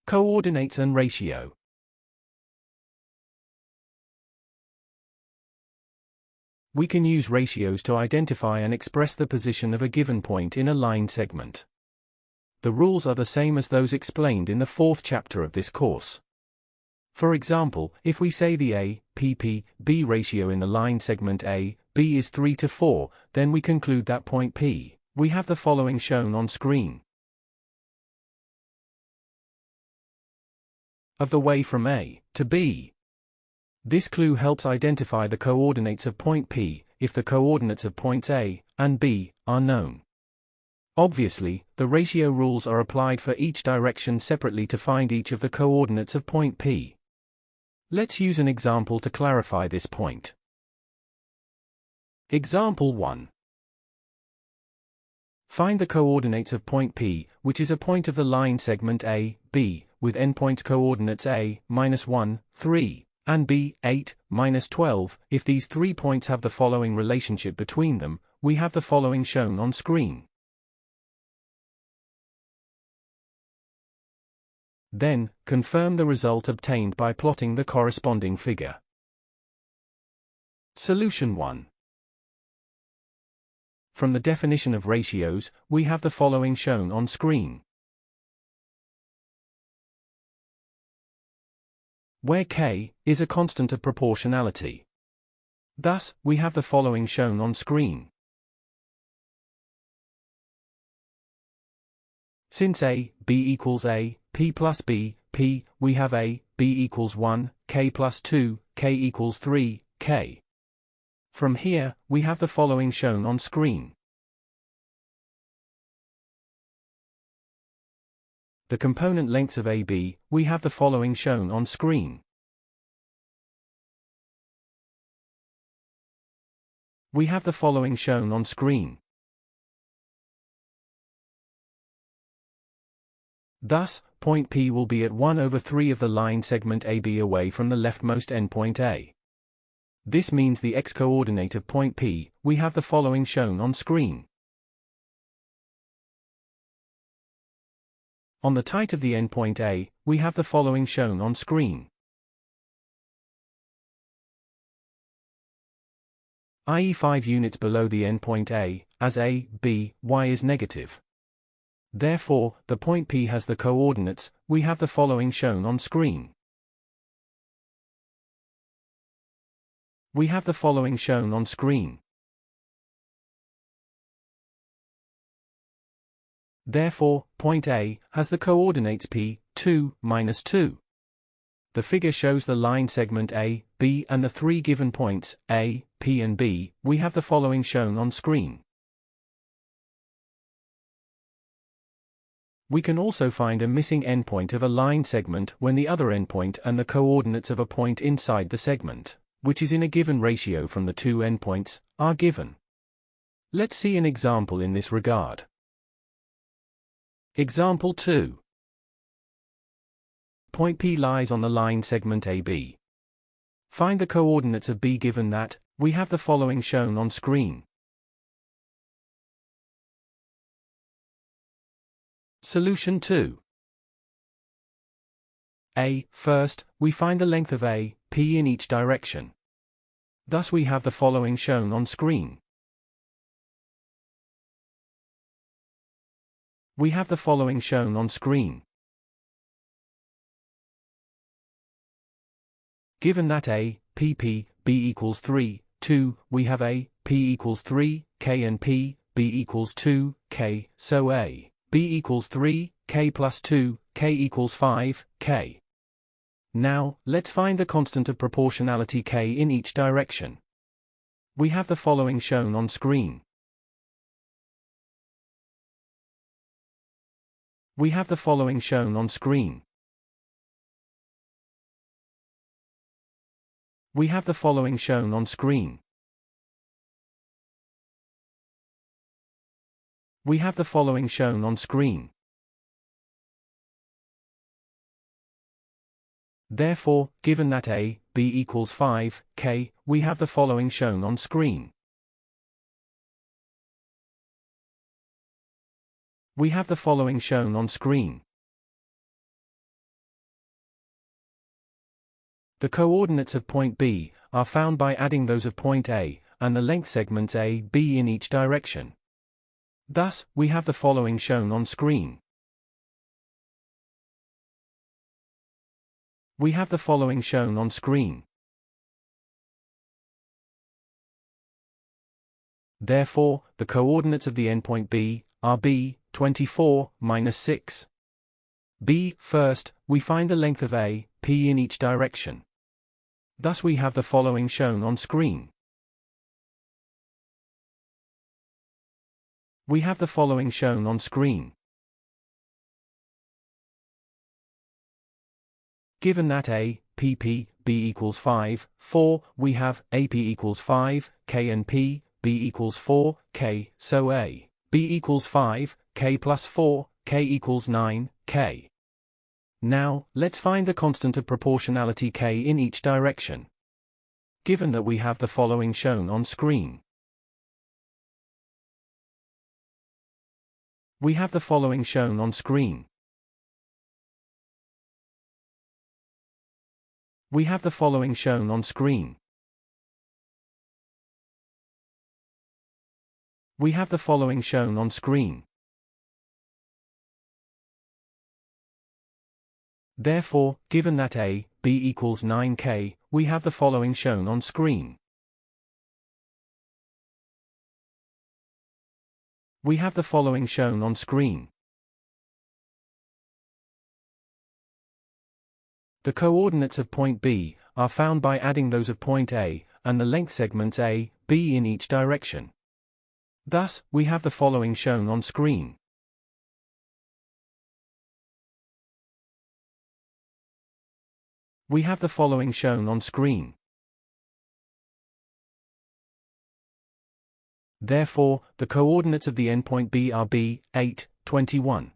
Coordinates and ratio. We can use ratios to identify and express the position of a given point in a line segment. The rules are the same as those explained in the 4th chapter of this course. For example, if we say the A, PP, B ratio in the line segment A, B is 3 to 4, then we conclude that point P, we have the following shown on screen. Of the way from A to B. This clue helps identify the coordinates of point P, if the coordinates of points A and B are known. Obviously, the ratio rules are applied for each direction separately to find each of the coordinates of point P. Let's use an example to clarify this point. Example 1. Find the coordinates of point P, which is a point of the line segment A, B, with endpoints coordinates A, -1, 3, and B, 8, -12. If these 3 points have the following relationship between them, we have the following shown on screen. Then, confirm the result obtained by plotting the corresponding figure. Solution 1. From the definition of ratios, we have the following shown on screen. Where K is a constant of proportionality. Thus, we have the following shown on screen. Since A, B equals A, P plus B, P, we have A, B equals 1, K plus 2, K equals 3, K. From here, we have the following shown on screen. The component lengths of AB, we have the following shown on screen. We have the following shown on screen. Thus, point P will be at 1/3 of the line segment AB away from the leftmost endpoint A. This means the x-coordinate of point P, we have the following shown on screen. On the height of the endpoint A, we have the following shown on screen. i.e. 5 units below the endpoint A, as A, B, Y is negative. Therefore, the point P has the coordinates, we have the following shown on screen. We have the following shown on screen. Therefore, point A has the coordinates P, 2, -2. The figure shows the line segment A, B and the 3 given points, A, P and B, we have the following shown on screen. We can also find a missing endpoint of a line segment when the other endpoint and the coordinates of a point inside the segment, which is in a given ratio from the 2 endpoints, are given. Let's see an example in this regard. Example 2. Point P lies on the line segment AB. Find the coordinates of B given that, we have the following shown on screen. Solution 2. A. First, we find the length of A, P in each direction. Thus we have the following shown on screen. We have the following shown on screen. Given that A, P, P, B equals 3, 2, we have A, P equals 3, K and P, B equals 2, K, so A, B equals 3, K plus 2, K equals 5, K. Now, let's find the constant of proportionality K in each direction. We have the following shown on screen. We have the following shown on screen. We have the following shown on screen. We have the following shown on screen. Therefore, given that A, B equals 5, K, we have the following shown on screen. We have the following shown on screen. The coordinates of point B are found by adding those of point A, and the length segments A, B in each direction. Thus, we have the following shown on screen. We have the following shown on screen. Therefore, the coordinates of the endpoint B are B, 24, minus 6. B. First, we find the length of A, P in each direction. Thus we have the following shown on screen. We have the following shown on screen. Given that A, P, B equals 5, 4, we have AP equals 5, K and P, B equals 4, K, so A, B equals 5, K plus 4, K equals 9, K. Now, let's find the constant of proportionality K in each direction. Given that we have the following shown on screen. We have the following shown on screen. We have the following shown on screen. We have the following shown on screen. Therefore, given that A, B equals 9K, we have the following shown on screen. We have the following shown on screen. The coordinates of point B are found by adding those of point A, and the length segments A, B in each direction. Thus, we have the following shown on screen. We have the following shown on screen. Therefore, the coordinates of the endpoint B are B, 8, 21.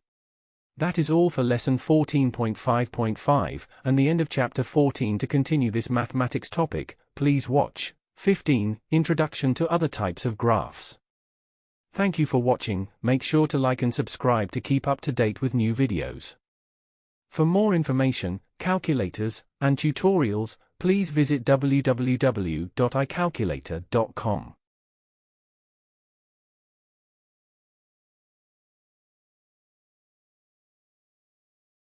That is all for lesson 14.5.5, and the end of chapter 14. To continue this mathematics topic, please watch 15, Introduction to Other Types of Graphs. Thank you for watching. Make sure to like and subscribe to keep up to date with new videos. For more information, calculators, and tutorials, please visit www.icalculator.com.